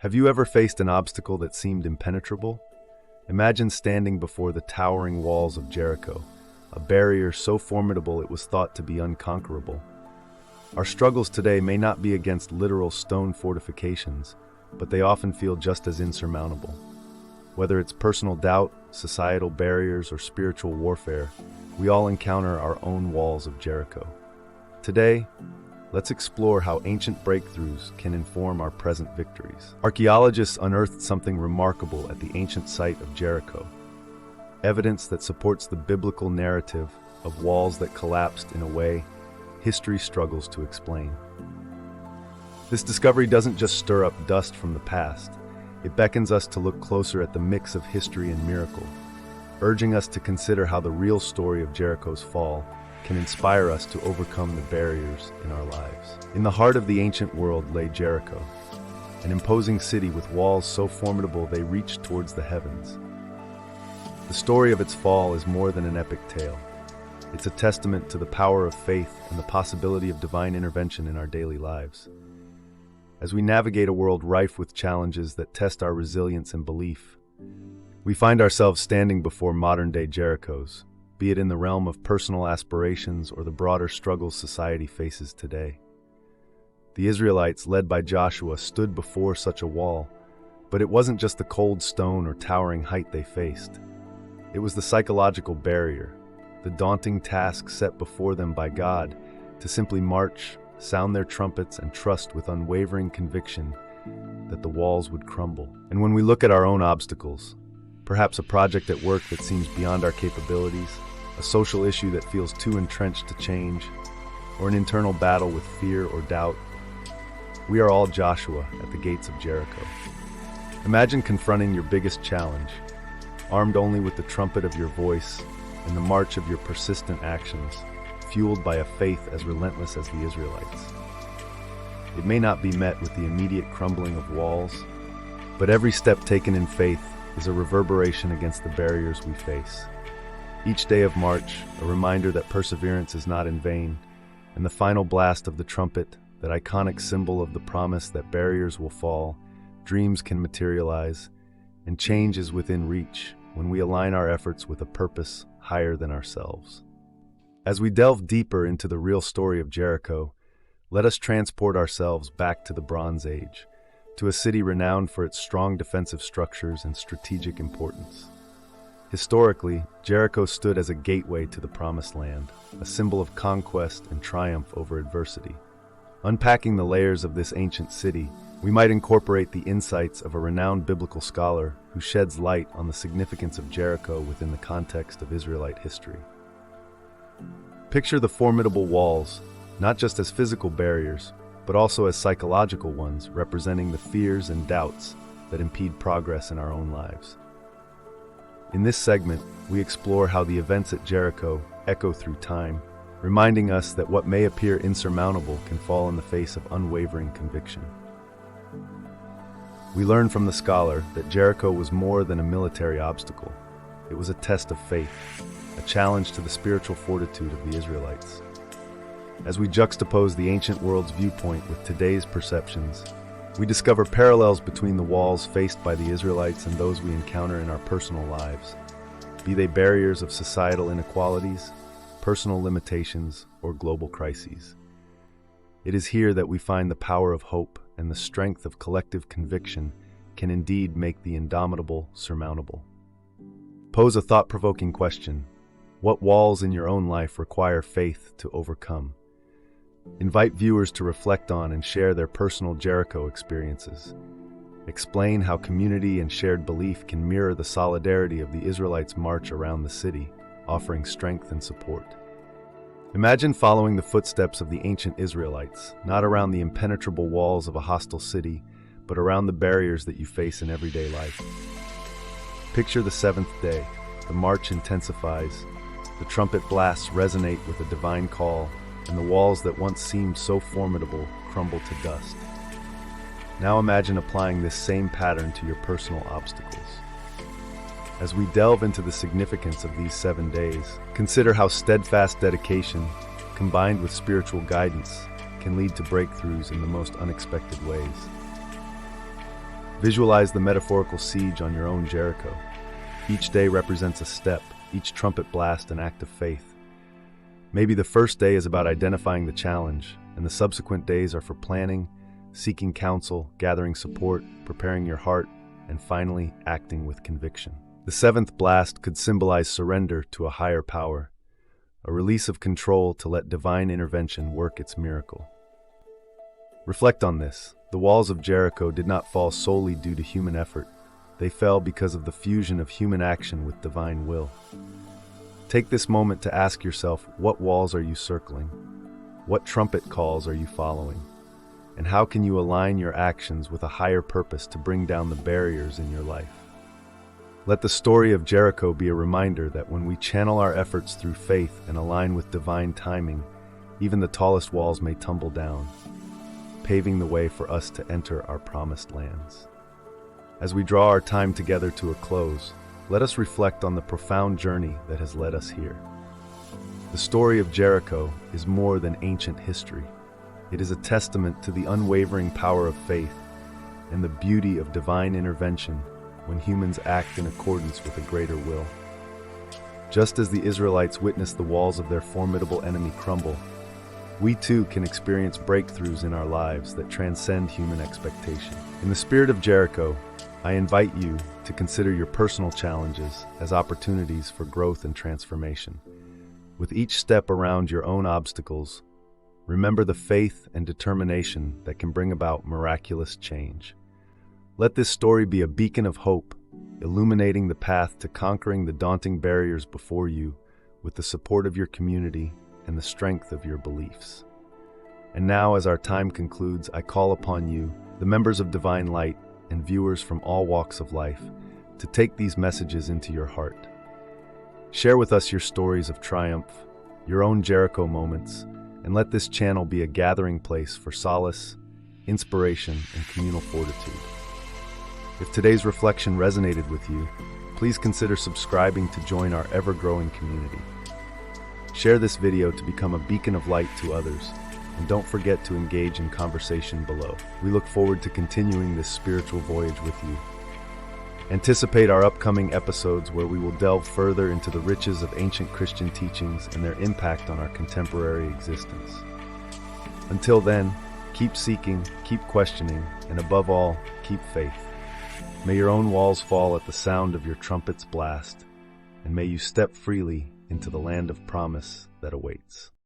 Have you ever faced an obstacle that seemed impenetrable? Imagine standing before the towering walls of Jericho, a barrier so formidable it was thought to be unconquerable. Our struggles today may not be against literal stone fortifications, but they often feel just as insurmountable. Whether it's personal doubt, societal barriers, or spiritual warfare, we all encounter our own walls of Jericho. Today, let's explore how ancient breakthroughs can inform our present victories. Archaeologists unearthed something remarkable at the ancient site of Jericho, evidence that supports the biblical narrative of walls that collapsed in a way history struggles to explain. This discovery doesn't just stir up dust from the past, it beckons us to look closer at the mix of history and miracle, urging us to consider how the real story of Jericho's fall can inspire us to overcome the barriers in our lives. In the heart of the ancient world lay Jericho, an imposing city with walls so formidable they reached towards the heavens. The story of its fall is more than an epic tale. It's a testament to the power of faith and the possibility of divine intervention in our daily lives. As we navigate a world rife with challenges that test our resilience and belief, we find ourselves standing before modern-day Jerichos, be it in the realm of personal aspirations or the broader struggles society faces today. The Israelites, led by Joshua, stood before such a wall, but it wasn't just the cold stone or towering height they faced. It was the psychological barrier, the daunting task set before them by God to simply march, sound their trumpets, and trust with unwavering conviction that the walls would crumble. And when we look at our own obstacles, perhaps a project at work that seems beyond our capabilities, a social issue that feels too entrenched to change, or an internal battle with fear or doubt, we are all Joshua at the gates of Jericho. Imagine confronting your biggest challenge, armed only with the trumpet of your voice and the march of your persistent actions, fueled by a faith as relentless as the Israelites. It may not be met with the immediate crumbling of walls, but every step taken in faith is a reverberation against the barriers we face. Each day of March, a reminder that perseverance is not in vain, and the final blast of the trumpet, that iconic symbol of the promise that barriers will fall, dreams can materialize, and change is within reach when we align our efforts with a purpose higher than ourselves. As we delve deeper into the real story of Jericho, let us transport ourselves back to the Bronze Age, to a city renowned for its strong defensive structures and strategic importance. Historically, Jericho stood as a gateway to the Promised Land, a symbol of conquest and triumph over adversity. Unpacking the layers of this ancient city, we might incorporate the insights of a renowned biblical scholar who sheds light on the significance of Jericho within the context of Israelite history. Picture the formidable walls, not just as physical barriers, but also as psychological ones representing the fears and doubts that impede progress in our own lives. In this segment, we explore how the events at Jericho echo through time, reminding us that what may appear insurmountable can fall in the face of unwavering conviction. We learn from the scholar that Jericho was more than a military obstacle. It was a test of faith, a challenge to the spiritual fortitude of the Israelites. As we juxtapose the ancient world's viewpoint with today's perceptions, we discover parallels between the walls faced by the Israelites and those we encounter in our personal lives, be they barriers of societal inequalities, personal limitations, or global crises. It is here that we find the power of hope and the strength of collective conviction can indeed make the indomitable surmountable. Pose a thought-provoking question. What walls in your own life require faith to overcome? Invite viewers to reflect on and share their personal Jericho experiences. Explain how community and shared belief can mirror the solidarity of the Israelites' march around the city, offering strength and support. Imagine following the footsteps of the ancient Israelites, not around the impenetrable walls of a hostile city, but around the barriers that you face in everyday life. Picture the seventh day. The march intensifies, the trumpet blasts resonate with a divine call, and the walls that once seemed so formidable crumble to dust. Now imagine applying this same pattern to your personal obstacles. As we delve into the significance of these 7 days, consider how steadfast dedication, combined with spiritual guidance, can lead to breakthroughs in the most unexpected ways. Visualize the metaphorical siege on your own Jericho. Each day represents a step, each trumpet blast an act of faith. Maybe the first day is about identifying the challenge, and the subsequent days are for planning, seeking counsel, gathering support, preparing your heart, and finally acting with conviction. The seventh blast could symbolize surrender to a higher power, a release of control to let divine intervention work its miracle. Reflect on this. The walls of Jericho did not fall solely due to human effort. They fell because of the fusion of human action with divine will. Take this moment to ask yourself, what walls are you circling? What trumpet calls are you following? And how can you align your actions with a higher purpose to bring down the barriers in your life? Let the story of Jericho be a reminder that when we channel our efforts through faith and align with divine timing, even the tallest walls may tumble down, paving the way for us to enter our promised lands. As we draw our time together to a close, let us reflect on the profound journey that has led us here. The story of Jericho is more than ancient history. It is a testament to the unwavering power of faith and the beauty of divine intervention when humans act in accordance with a greater will. Just as the Israelites witnessed the walls of their formidable enemy crumble, we too can experience breakthroughs in our lives that transcend human expectation. In the spirit of Jericho, I invite you to consider your personal challenges as opportunities for growth and transformation. With each step around your own obstacles, remember the faith and determination that can bring about miraculous change. Let this story be a beacon of hope, illuminating the path to conquering the daunting barriers before you with the support of your community and the strength of your beliefs. And now, as our time concludes, I call upon you, the members of Divine Light and viewers from all walks of life, to take these messages into your heart. Share with us your stories of triumph, your own Jericho moments, and let this channel be a gathering place for solace, inspiration, and communal fortitude. If today's reflection resonated with you, please consider subscribing to join our ever-growing community. Share this video to become a beacon of light to others, and don't forget to engage in conversation below. We look forward to continuing this spiritual voyage with you. Anticipate our upcoming episodes where we will delve further into the riches of ancient Christian teachings and their impact on our contemporary existence. Until then, keep seeking, keep questioning, and above all, keep faith. May your own walls fall at the sound of your trumpet's blast, and may you step freely into the land of promise that awaits.